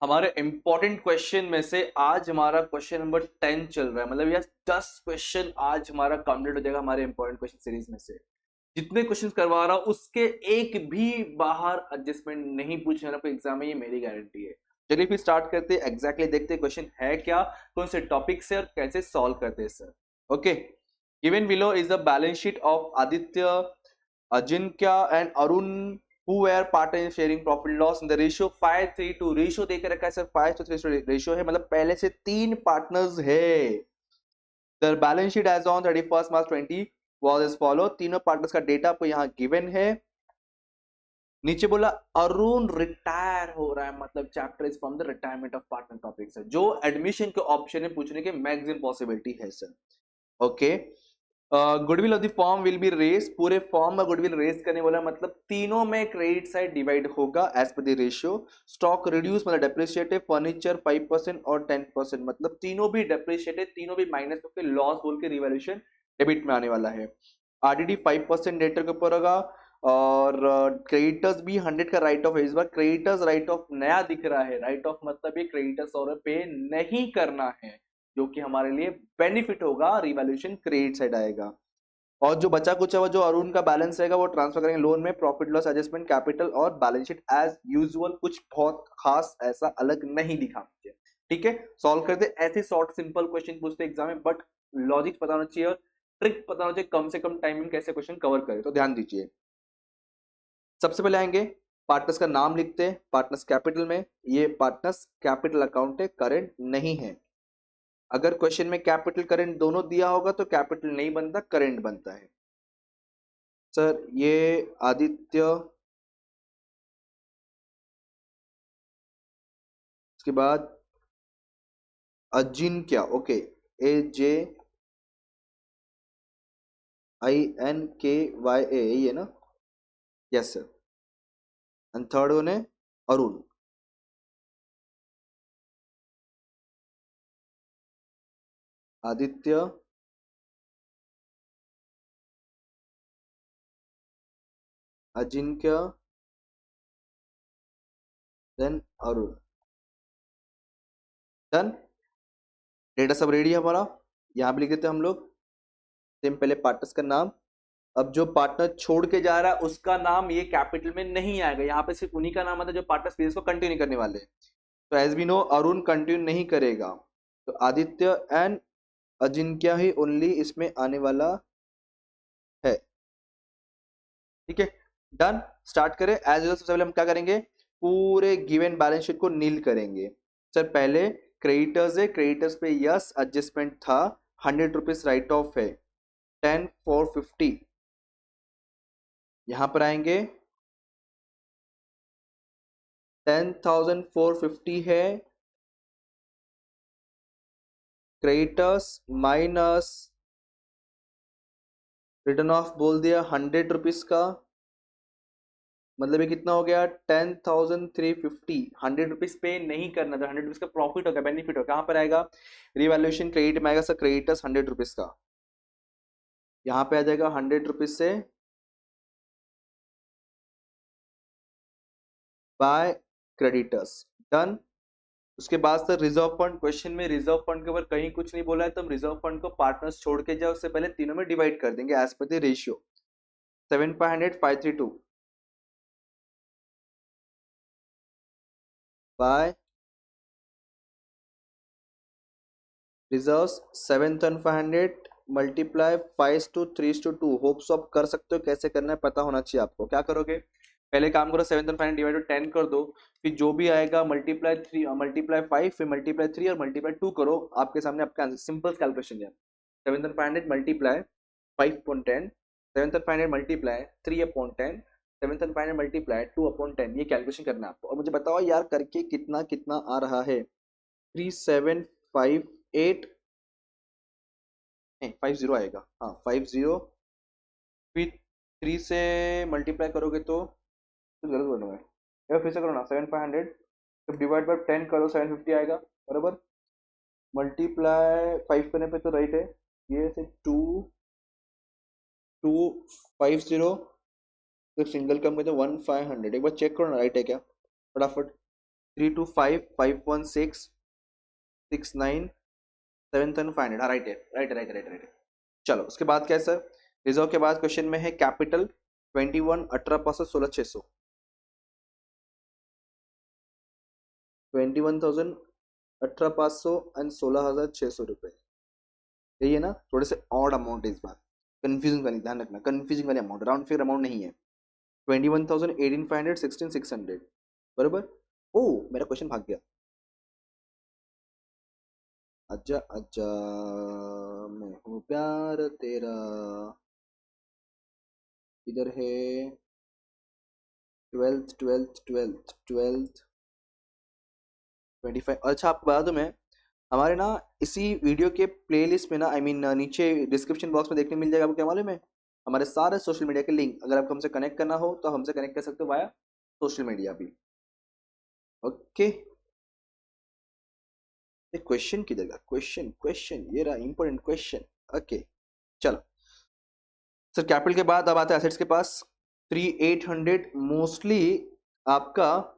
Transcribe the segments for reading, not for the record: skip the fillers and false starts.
हमारे important question में से आज हमारा क्वेश्चन नंबर 10 चल रहा है, मतलब यार 10 क्वेश्चन आज हमारा कंप्लीट हो जाएगा हमारे इंपॉर्टेंट क्वेश्चन सीरीज में से। जितने क्वेश्चन करवा रहा हूं उसके एक भी बाहर एडजस्टमेंट नहीं पूछने वाला कोई एग्जाम में, ये मेरी गारंटी है। चलिए फिर स्टार्ट करते हैं, एग्जैक्टली देखते हैं क्वेश्चन है क्या, कौन से टॉपिक से और कैसे सॉल्व करते हैं sir. Okay, given below is the balance sheet of Aditya, Ajinkya and Arun who were partner in sharing profit loss in the ratio 5:3 ratio देकर रखा है सर, 5:3 रेशियो है, मतलब पहले से 3 पार्टनर्स है। The balance sheet as on 31 March 20 was as follow, तीनों partners का डेटा आपको यहाँ गिवन है। नीचे बोला अरुण रिटायर हो रहा है, मतलब chapter is from the retirement of partner topic है, जो एडमिशन के ऑप्शन में पूछने के मैक्सिमम पॉसिबिलिटी है sir. Okay, goodwill of the firm will be raised, पूरे फॉर्म में गुडविल रेस करने वाला, मतलब तीनों में क्रेडिट साइड डिवाइड होगा as per the ratio. Stock reduce मतलब डेप्रिशिएटेड, फर्नीचर 5% और 10%, मतलब तीनों भी डेप्रिशिएटेड, तीनों भी माइनस होकर लॉस बोल के रिवैल्यूएशन डेबिट में आने वाला है। आरडीडी 5% डेटर के ऊपर होगा, और क्रेडिटर्स भी 100 का राइट ऑफ है। इस बार क्रेडिटर्स राइट ऑफ नया दिख रहा है, राइट ऑफ मतलब ये क्रेडिटर्स और पे नहीं करना है, जो कि हमारे लिए बेनिफिट होगा, रिवैल्यूएशन क्रेडिट साइड आएगा। और जो बचा कुछ है जो अरुण का बैलेंस रहेगा वो ट्रांसफर करेंगे लोन में, प्रॉफिट लॉस एडजस्टमेंट कैपिटल और बैलेंस शीट एज यूजुअल, कुछ बहुत खास ऐसा अलग नहीं दिखा मुझे। ठीक है, सॉल्व करते, ऐसे शॉर्ट सिंपल क्वेश्चन पूछते एग्जाम में, बट लॉजिक पता होना चाहिए और ट्रिक पता होना चाहिए, कम से कम टाइम में कैसे क्वेश्चन कवर करे, तो ध्यान दीजिए। सबसे पहले आएंगे पार्टनर्स का नाम लिखते हैं, पार्टनर्स कैपिटल में, ये पार्टनर्स कैपिटल अकाउंट है, करंट नहीं है। अगर क्वेश्चन में कैपिटल करंट दोनों दिया होगा तो कैपिटल नहीं बनता, करंट बनता है। सर ये आदित्य, उसके बाद अजिंक्य, ओके, AJINKYA, ये ना, yes sir. And third one है Arun. Aditya, Ajinkya, then Arun. Done, data सब रेडी है हमारा, यहाँ पे लिख देते हैं हम लोग। सेम पहले पार्टनर्स का नाम, अब जो पार्टनर छोड़ के जा रहा है उसका नाम ये कैपिटल में नहीं आएगा, यहाँ पे सिर्फ उन्हीं का नाम आता है जो पार्टनर्स बिजनेस को कंटिन्यू करने वाले हैं। तो as we know Arun continue नहीं करेगा, तो आदित्य एंड अजिंक्य ही ओनली इसमें आने वाला है। ठीक है, डन, स्टार्ट करें। एज यूजुअल सबसे पहले हम क्या करेंगे, पूरे गिवन बैलेंस शीट को नील करेंगे। सर पहले क्रेडिटर्स है, क्रेडिटर्स पे यस एडजस्टमेंट था, 100 रुपीज राइट ऑफ है, 10,450। यहां पर आएंगे 10,450 है, क्रेडिटर्स माइनस रिटर्न ऑफ बोल दिया 100 रुपीज का, मतलब ये कितना हो गया 10,350। 100 रुपीज पे नहीं करना, तो 100 रुपीज का प्रॉफिट होगा, बेनिफिट होगा, कहां पर आएगा, रिवैल्यूएशन क्रेडिट में आएगा सर, क्रेडिटर्स 100 रुपीज का, यहाँ पे आ जाएगा 100 रुपीज से बाय क्रेडिटर्स। डन, उसके बाद सर रिजर्व फंड, क्वेश्चन में रिजर्व फंड के ऊपर कहीं कुछ नहीं बोला है, तो हम रिजर्व फंड को पार्टनर्स छोड़ के जाए उससे पहले तीनों में डिवाइड कर देंगे as per the ratio, 7,500 532 by reserves 7,500 multiply 5:3:2। होप्स ऑफ कर सकते हो, कैसे करना है पता होना चाहिए आपको। क्या करोगे, पहले काम करो 7,500 डिवाइड 10 कर दो, फिर जो भी आएगा मल्टीप्लाई 3 मल्टीप्लाई 5, फिर मल्टीप्लाई 3 और मल्टीप्लाई 2 करो, आपके सामने आपका आंसर, सिंपल कैलकुलेशन है। 7,500 मल्टीप्लाई 5/10, 7,500 मल्टीप्लाई 3/10, 7,500 मल्टीप्लाई 2/10, ये कैलकुलेशन करना है आपको। और मुझे बताओ यार करके कितना कितना आ रहा है, 3758, नहीं 50 आएगा, हाँ 50, फिर 3 से मल्टीप्लाई करोगे तो गलत बोल रहा हूँ मैं, या फिर से करो ना, 7,500 तो डिवाइड बाय 10 करो, 750 आएगा बराबर, मल्टीप्लाई 5 करने पे तो राइट है, ये से 2,250, तो सिंगल कम कर दो 1,500, एक बार चेक करो ना राइट है क्या फटाफट। 325 516 697 हाँ राइट है राइट। चलो उसके बाद क्या है सर? रिजर्व के बाद क्वेश्चन में है कैपिटल 21 18 16 600 21,000 18,500 एंड 16,600 रुपये। यही है ना? थोड़े से ऑड अमाउंट है इस बार, कंफ्यूजन वाली, ध्यान रखना कंफ्यूजिंग वाली अमाउंट, राउंड फिगर अमाउंट नहीं है। 21,000 18,500 16,600 बराबर। ओ मेरा क्वेश्चन भाग गया। अच्छा अच्छा, मैं हूँ प्यार तेरा, इधर है 12th 25। अच्छा आपको बता दूं मैं, हमारे ना इसी वीडियो के प्लेलिस्ट में ना नीचे डिस्क्रिप्शन बॉक्स में देखने मिल जाएगा। आपको क्या मालूम है? हमारे सारे सोशल मीडिया के लिंक, अगर आपको हमसे कनेक्ट करना हो तो हमसे कनेक्ट कर सकते हो वाया सोशल मीडिया भी। ओके, क्वेश्चन किधर गया? क्वेश्चन क्वेश्चन ये रहा इंपॉर्टेंट क्वेश्चन। ओके चलो सर, कैपिटल के बाद अब आता है एसेट्स के पास। 3,800 मोस्टली आपका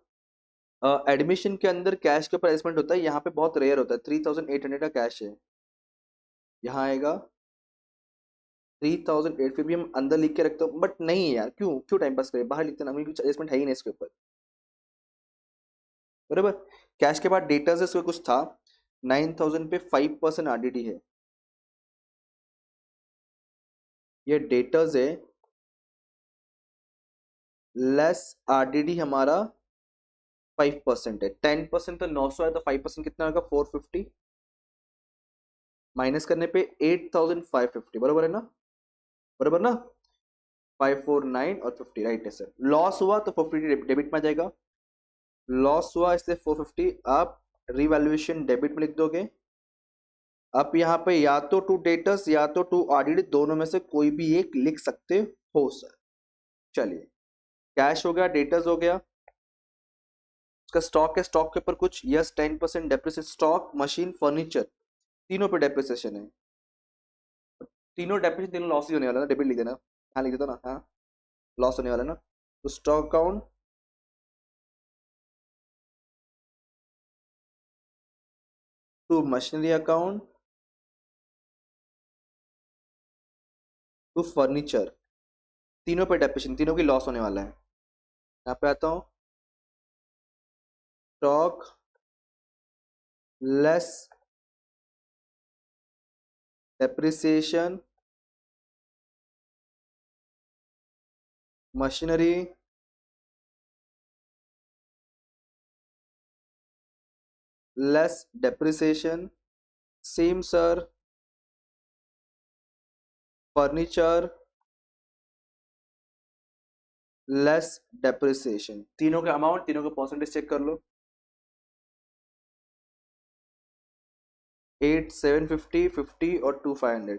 एडमिशन के अंदर कैश के ऊपर एडजस्टमेंट होता है, यहाँ पे बहुत रेयर होता है। 3,800 का कैश है, यहाँ आएगा 3,008। फिर भी हम अंदर लिख के रखते हो, बट नहीं है यार, क्यों क्यों टाइम पास करें, बाहर लिखते ना, कुछ एडजस्टमेंट है ही नहीं इसके ऊपर बराबर। कैश के बाद डेटर्स इसमें कुछ था, 9,000 पे 5% आरडीडी है, ये डेटर्स है, लेस आरडीडी हमारा 5% है। 10% तो 900 है, तो 5% कितना होगा? 450 माइनस करने पे 8,550 बराबर है ना? बराबर ना? 549 और 50 राइट है सर। लॉस हुआ तो 450 डेबिट में आ जाएगा, लॉस हुआ इसलिए 450 आप रिवैल्यूएशन डेबिट में लिख दोगे। आप यहाँ पे या तो टू डेटर्स या तो टू ऑडिट, दोनों में से कोई भी एक लिख सकते हो सर। चलिए, कैश हो गया, डेटर्स हो गया, उसका स्टॉक है, स्टॉक के ऊपर कुछ, yes 10% depreciation, stock machine furniture तीनों पे डेप्रिसिएशन है। तीनों डेप्रिसिएशन, तीनों लॉस ही होने वाला ना, डेबिट लिख देना। हाँ लिख देता ना, हाँ लॉस होने वाला ना। तो stock account to machinery account to furniture, तीनों पे डेप्रिसिएशन, तीनों की लॉस होने वाला है। यहाँ पे आता हूँ, stock less depreciation machinery less depreciation, same sir furniture less depreciation. तीनों के अमाउंट, तीनों के परसेंटेज चेक कर लो। 8 750 50 और 2 500,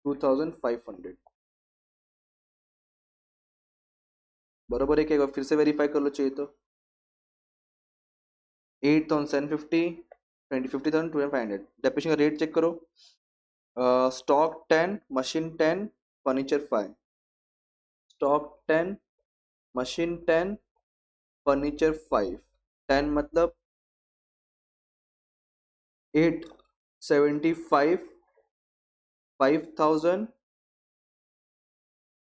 2,500 बराबर है। क्या, एक बार फिर से वेरीफाई कर लो चाहिए तो। 8,750 20 50,000 2,500, डेप्रिसिएशन का रेट चेक करो। Stock 10 machine 10 furniture 5, stock 10 machine 10 furniture 5, 10 मतलब 875 5,000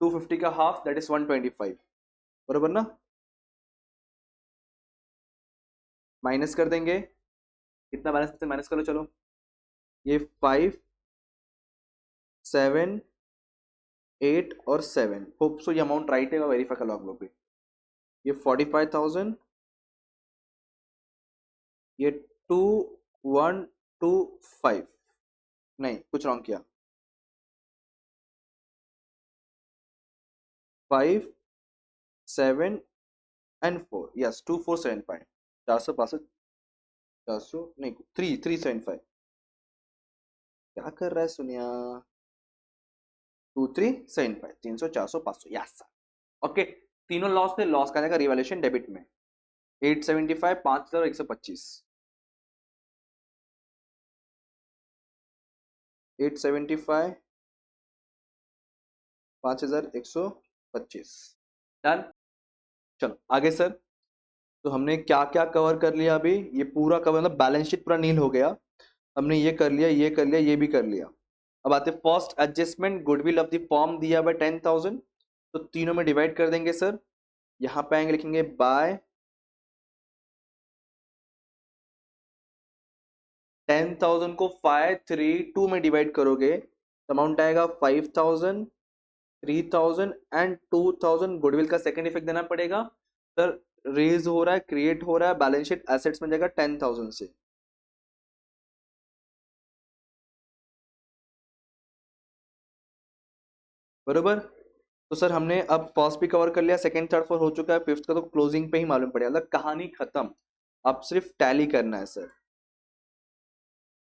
250 का हाफ दैट इज 125 बराबर ना। माइनस कर देंगे, कितना बैलेंस से माइनस करो चलो। ये 5 7 8 और 7, होप सो ये अमाउंट राइट है, वेरीफाई कर लो आप लोग भी। ये 45,000, ये 2,125, नहीं कुछ रॉन्ग किया, 5 7 एंड 4, यस 2,475, 465, 400 नहीं 3,375। क्या कर रहा है सुनिया? 2,375, 300 400 500, यस ओके। तीनों लॉस थे, लॉस का जाएगा रिवैल्यूएशन डेबिट में। 875 5,125, 875 5,125 25। डन। चलो आगे सर। तो हमने क्या क्या कवर कर लिया अभी? ये पूरा कवर, मतलब बैलेंस शीट पूरा नील हो गया। हमने ये कर लिया, ये कर लिया, ये भी कर लिया। अब आते first adjustment, goodwill of the form दिया हुआ 10,000, तो तीनों में डिवाइड कर देंगे सर। यहाँ पे आएंगे, लिखेंगे बाय 10,000 को 532 में डिवाइड करोगे तो अमाउंट आएगा 5,000, 3,000 एंड 2,000। गुडविल का सेकंड इफेक्ट देना पड़ेगा सर। रेज हो रहा है, क्रिएट हो रहा है, बैलेंस शीट एसेट्स में जाएगा 10,000 से। बरोबर। तो सर हमने अब फर्स्ट भी कवर कर लिया, सेकंड थर्ड फोर्थ हो चुका है, फिफ्थ का तो क्लोजिंग पे ही मालूम पड़ेगा, मतलब कहानी खत्म। अब सिर्फ टैली करना है सर।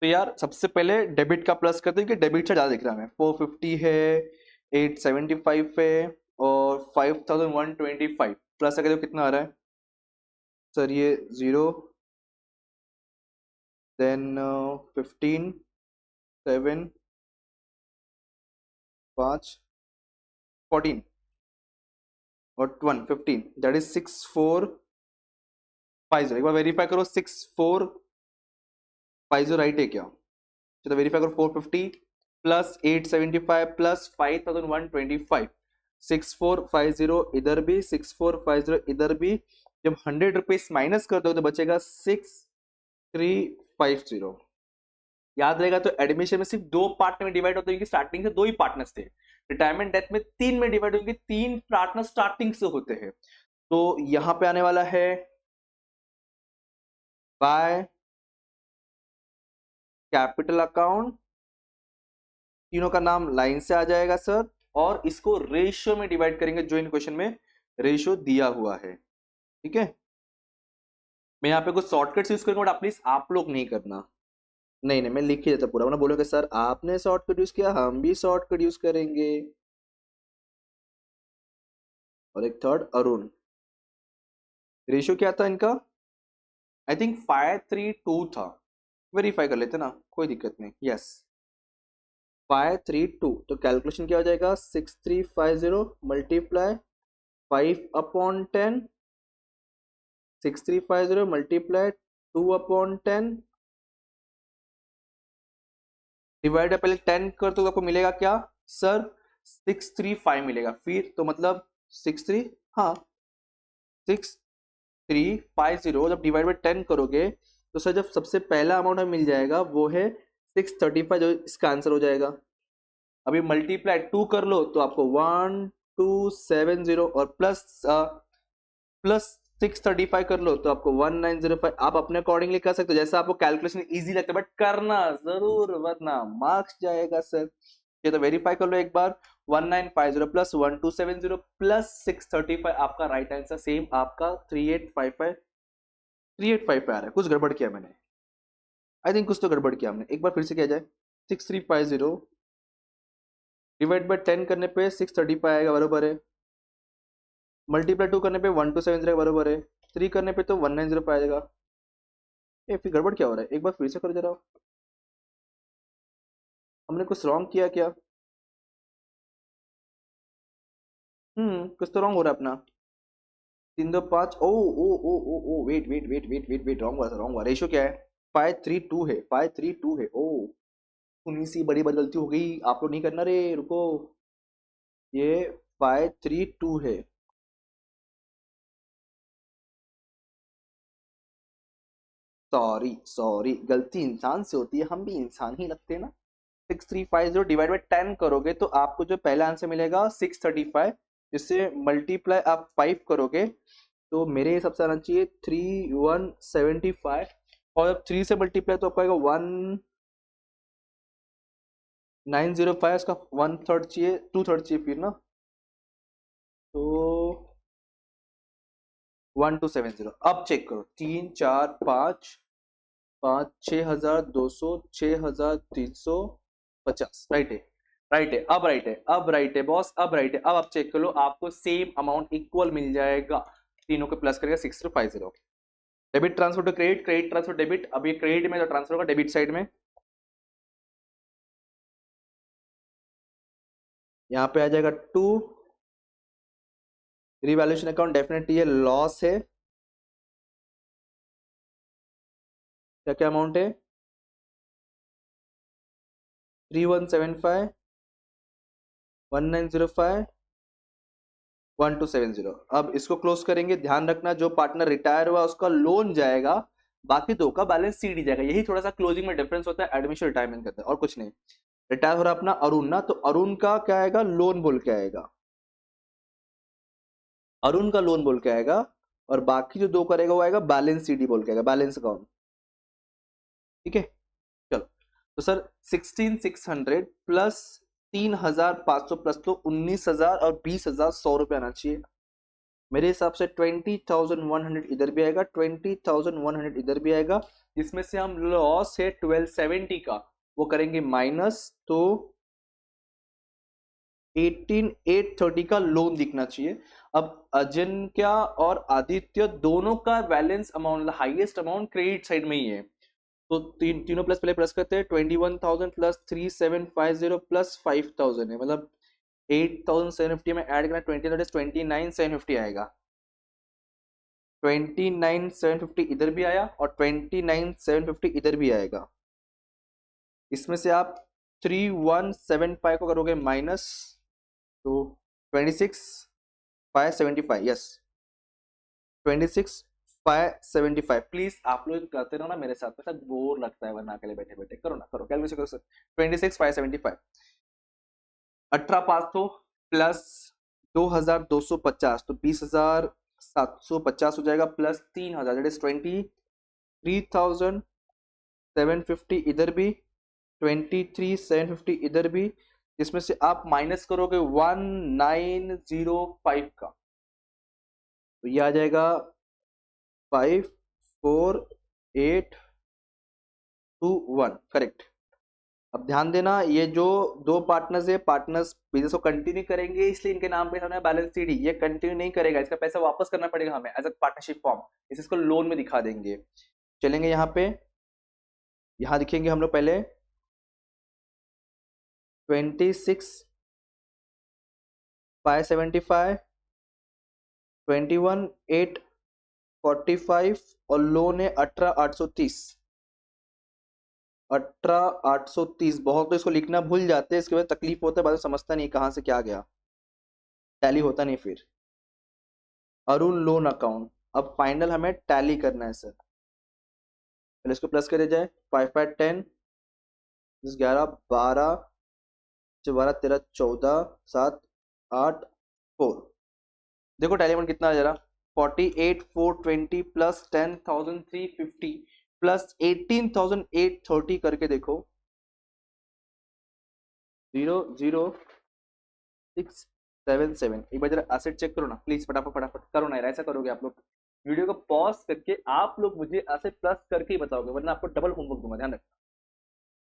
तो यार सबसे पहले डेबिट का प्लस करते हैं कि डेबिट से ज्यादा दिख रहा है हमें। 450 है, 875 है और 5,125 प्लस अगर तो कितना आ रहा है सर? ये 0, देन 15, 7, 5, 14 और 1, 15, दैट इज 6,450। एक बार वेरीफाई करो, 6,450 राइट है क्या? चलो वेरीफाई करो। 450 प्लस 875 प्लस 5,125, 6,450 इधर भी, 6,450 इधर भी। जब 100 रुपीज माइनस कर दो तो बचेगा 6,350। याद रहेगा। तो एडमिशन में सिर्फ दो पार्ट में डिवाइड होते हैं, क्योंकि स्टार्टिंग से दो ही पार्टनर्स थे। रिटायरमेंट डेथ में तीन में डिवाइड होंगे, तीन पार्टनर स्टार्टिंग से होते हैं। तो यहां पे आने वाला है बाय कैपिटल अकाउंट, तीनों का नाम लाइन से आ जाएगा सर। और इसको रेशियो में डिवाइड करेंगे जो इन क्वेश्चन में रेशियो दिया हुआ है। ठीक है। मैं यहाँ पे कुछ शॉर्टकट्स यूज करूंगा, प्लीज आप लोग नहीं करना। नहीं नहीं, मैं लिख ही देता पूरा, वरना बोलोगे सर आपने शॉर्टकट यूज किया, हम भी शॉर्टकट यूज करेंगे। और एक थर्ड अरुण। रेशियो क्या था इनका? आई थिंक 532 था। वेरीफाई कर लेते ना, कोई दिक्कत नहीं। यस, 532। तो कैलकुलेशन क्या हो जाएगा? 6,350 मल्टीप्लाई 5/10, 6,350 मल्टीप्लाई 2/10 डिवाइड पहले 10 कर तो आपको मिलेगा क्या सर? 635 मिलेगा। फिर तो मतलब 63, हाँ 6,350 जब डिवाइड बाई 10 करोगे तो सर जब सबसे पहला अमाउंट हमें मिल जाएगा वो है 635, जो इसका आंसर हो जाएगा। अभी मल्टीप्लाई 2 कर लो तो आपको 1,270, और प्लस प्लस 635 कर लो तो आपको 1,905। आप अपने अकॉर्डिंगली कर सकते हो, जैसा आपको कैलकुलेशन इजी लगता है, बट करना जरूर वरना मार्क्स जाएगा सर। ये तो वेरीफाई कर लो एक बार। 1,950 प्लस 1,270 प्लस 635, आपका राइट आंसर सेम आपका 3,855। 3,855 आ रहा है। कुछ गड़बड़ किया मैंने, आई थिंक कुछ तो गड़बड़ किया हमने। एक बार फिर से किया जाए। 6,350 डिवाइड बाय 10 करने पे 635 आएगा, बरोबर है। मल्टीप्लाई 2 करने पे 1,270 बरोबर है। 3 करने पे तो 1,905 आएगा। ये फिर गड़बड़ क्या हो रहा है? एक बार फिर से करो जरा। हमने कुछ रॉन्ग किया क्या? कुछ तो रॉन्ग हो रहा है अपना। 3, 2, 5। Oh oh oh oh oh, wait wait wait wait wait wait, wrong हुआ, रॉन्ग हुआ। रेशियो क्या है? 532 है, 532 है। ओ, उन्हीं सी बड़ी बड़ी गलती हो गई। आप लोग नहीं करना रे, रुको। ये 532 है। सॉरी सॉरी, गलती इंसान से होती है, हम भी इंसान ही लगते हैं ना। 6,350 डिवाइड बाई 10 करोगे तो आपको जो पहला आंसर मिलेगा 635, जिससे मल्टीप्लाई आप 5 करोगे तो मेरे हिसाब से आना चाहिए 3,175। और जब 3 से मल्टीप्लाई तो आपको आएगा 1,905। इसका 1/3 चाहिए, 2/3 चाहिए फिर ना। तो 1,270। अब चेक करो, 3, 4, 5, 6,200, 6,350। राइट है, राइट है, अब राइट है, अब राइट है बॉस, अब राइट है। अब आप चेक कर लो, आपको सेम अमाउंट इक्वल मिल जाएगा। तीनों को प्लस करेगा 6,250। Debit transfer to credit, credit transfer debit. अब ये क्रेडिट में तो ट्रांसफर होगा डेबिट साइड में। यहाँ पे आ जाएगा 2, रिवैल्यूएशन अकाउंट डेफिनेटली ये लॉस है। क्या क्या अमाउंट है? 3175, 1905, 1270। अब इसको क्लोज करेंगे। ध्यान रखना जो पार्टनर रिटायर हुआ उसका लोन जाएगा, बाकी दो का बैलेंस सीडी जाएगा। यही थोड़ा सा क्लोजिंग में डिफरेंस होता है एडमिशन रिटायरमेंट के अंदर, और कुछ नहीं। रिटायर हो रहा अपना अरुण ना, तो अरुण का क्या आएगा? लोन बोल के आएगा। अरुण का लोन बोल के आएगा, और बाकी जो दो करेगा वो आएगा बैलेंस सीडी बोल के आएगा, बैलेंस अकाउंट। ठीक है, चलो। तो सर 16600 प्लस 3500 प्लस तो 19000 और 20100 रुपये आना चाहिए मेरे हिसाब से। 20,100 इधर भी आएगा, 20,100 इधर भी आएगा। इसमें से हम लॉस है 1270 का वो करेंगे माइनस, तो 18,830 का लोन दिखना चाहिए। अब अजिंक्य और आदित्य दोनों का balance amount, highest amount credit side में ही है, तो तीनों प्लस पहले प्लस करते हैं। 21,000 प्लस 3750 प्लस 5000 है, मतलब 8,750 में ऐड करना। 29,750 आएगा। 29,750 इधर भी आया और 29,750 इधर भी आएगा। इसमें से आप 3175 को करोगे माइनस, तो 26,575, यस 26,575। प्लीज आप लोग करते रहो ना मेरे साथ, में बोर लगता है वरना अकेले बैठे बैठे। करो ना, करो कैलकुलेशन करो सर। 26,575, 18,500 प्लस 2,250 तो 20,750 हो जाएगा, प्लस 3,000 दैट इज 23,750 इधर भी, 23,750 इधर भी। इसमें से आप माइनस करोगे 1905 का, तो ये आ जाएगा 54821, करेक्ट। अब ध्यान देना, ये जो दो पार्टनर्स है, पार्टनर्स बिजनेस को कंटिन्यू करेंगे, इसलिए इनके नाम पे हमने बैलेंस सीडी। ये कंटिन्यू नहीं करेगा, इसका पैसा वापस करना पड़ेगा हमें एज अ पार्टनरशिप फॉर्म, इसको लोन में दिखा देंगे। चलेंगे यहाँ पे, यहाँ दिखेंगे हम लोग पहले 26,575, 21,845 और लोन है 18,830। 18,830 बहुत, तो इसको लिखना भूल जाते हैं, इसके बाद तकलीफ होता है, बाद में समझता नहीं कहाँ से क्या गया, टैली होता नहीं फिर। अरुण लोन अकाउंट, अब फाइनल हमें टैली करना है सर। पहले इसको प्लस करे जाए, 5/10, 11, 12, 12, 13, 14, 7, 8, 4। देखो टैली अमाउंट कितना आ जा रहा, 48,420 प्लस 10,350 प्लस 18,830 करके देखो, 00677। एक बार जरा एसेट चेक करो ना प्लीज, फटाफट फटाफट करो ना यार, ऐसा करोगे आप लोग वीडियो को पॉज करके आप लोग मुझे ऐसे प्लस करके ही बताओगे, वरना आपको डबल होमवर्क दूंगा, ध्यान रखना।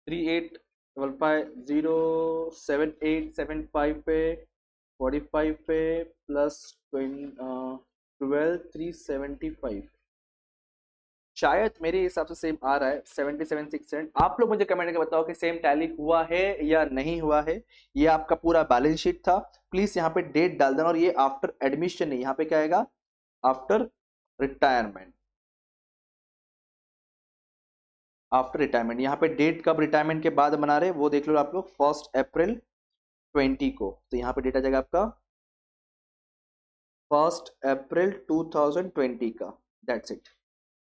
38,550,7875 पे 45 पे प्लस 12,375, शायद मेरे हिसाब से सेम आ रहा है 77,600। आप लोग मुझे कमेंट करके बताओ कि सेम टैली हुआ है या नहीं हुआ है। ये आपका पूरा बैलेंस शीट था, प्लीज यहाँ पे डेट डाल देना, और ये आफ्टर एडमिशन नहीं, यहाँ पे क्या आएगा? After retirement. आफ्टर रिटायरमेंट, यहाँ पे डेट कब रिटायरमेंट के बाद बना रहे वो देख लो आप लोग, 1 अप्रैल 20 को, तो यहाँ पे डेट आ जाएगा आपका 1 अप्रैल 2020 का। दैट्स इट,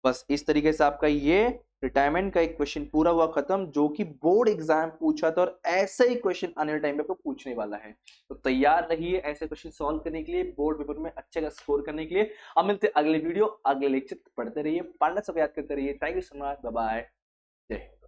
बस इस तरीके से आपका ये रिटायरमेंट का एक क्वेश्चन पूरा हुआ खत्म, जो कि बोर्ड एग्जाम पूछा था, और ऐसे ही क्वेश्चन आने वाले टाइम पे आपको पूछने वाला है। तो तैयार रहिए ऐसे क्वेश्चन सॉल्व करने के लिए, बोर्ड पेपर में अच्छे का स्कोर करने के लिए। अब मिलते हैं अगले वीडियो, अगले लेक्चर, पढ़ते रहिए, पार्टनर सब याद करते रहिए। Thank you so much, bye bye, जय हिंद।